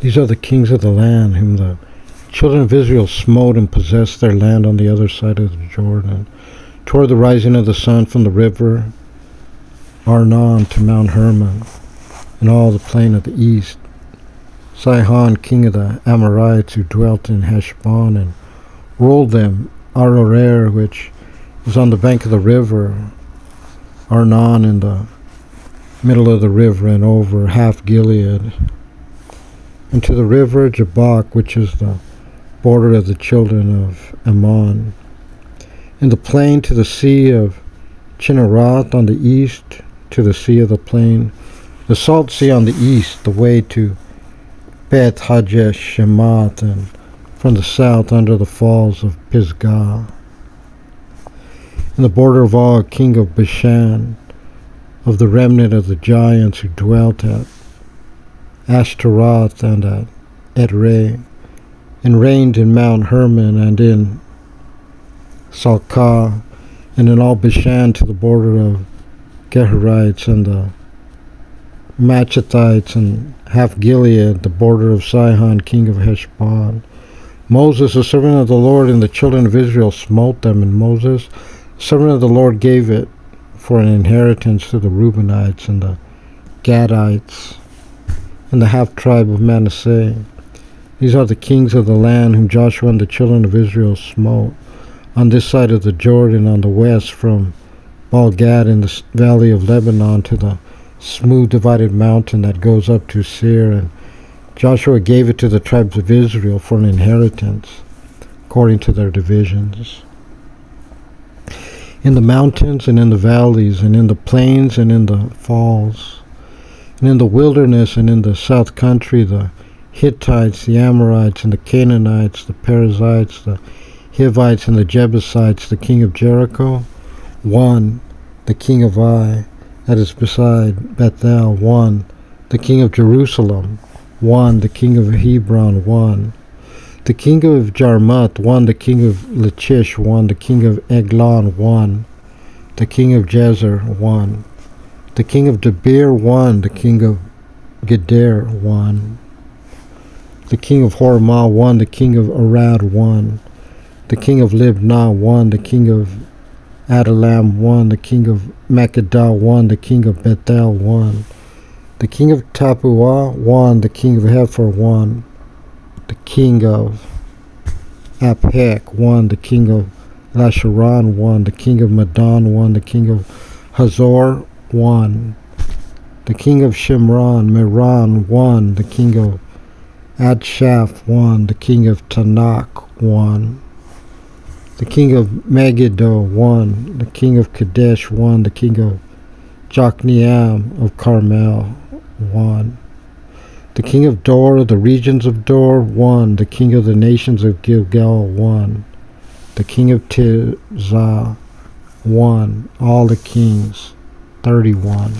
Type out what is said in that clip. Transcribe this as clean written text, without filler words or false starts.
These are the kings of the land whom the children of Israel smote and possessed their land on the other side of the Jordan, toward the rising of the sun from the river Arnon to Mount Hermon, and all the plain of the east. Sihon, king of the Amorites, who dwelt in Heshbon, and ruled them. Aroer, which is on the bank of the river Arnon, in the middle of the river, and over half Gilead, and to the river Jabbok, which is the border of the children of Ammon, in the plain to the sea of Chinneroth on the east, to the sea of the plain, the salt sea on the east, the way to Beth Hajesh Shemoth, and from the south under the falls of Pisgah, in the border of Og, king of Bashan, of the remnant of the giants who dwelt at Ashtaroth and at Edrei, and reigned in Mount Hermon and in Salcah, and in all Bashan to the border of Geharites and the Machathites, and half Gilead, the border of Sihon, king of Heshbon. Moses, the servant of the Lord, and the children of Israel smote them, and Moses, the servant of the Lord, gave it for an inheritance to the Reubenites and the Gadites and the half-tribe of Manasseh. These are the kings of the land whom Joshua and the children of Israel smote, on this side of the Jordan, on the west, from Baal-Gad in the valley of Lebanon to the smooth divided mountain that goes up to Seir. And Joshua gave it to the tribes of Israel for an inheritance, according to their divisions. In the mountains and in the valleys, and in the plains and in the falls, and in the wilderness and in the south country, the Hittites, the Amorites, and the Canaanites, the Perizzites, the Hivites, and the Jebusites, the king of Jericho, one, the king of Ai, that is beside Bethel, one, the king of Jerusalem, one, the king of Hebron, one, the king of Jarmuth, one, the king of Lachish, one, the king of Eglon, one, the king of Jezer, one, the king of Debir, one, the king of Geder, one, the king of Hormah, one, the king of Arad, one, the king of Libnah, one, the king of Adullam, one, the king of Makkedah, one, the king of Bethel, one, the king of Tappuah, one, the king of Hepher, one, the king of Aphek, one, the king of Lasharon, one, the king of Madon, one, the king of Hazor, one, the king of Shimron, Meron, one, the king of Adshaph, one, the king of Tanakh, one, the king of Megiddo, one, the king of Kadesh, one, the king of Jokneam of Carmel, one, the king of Dor, the regions of Dor, one, the king of the nations of Gilgal, one, the king of Tirzah, one, all the kings, 31.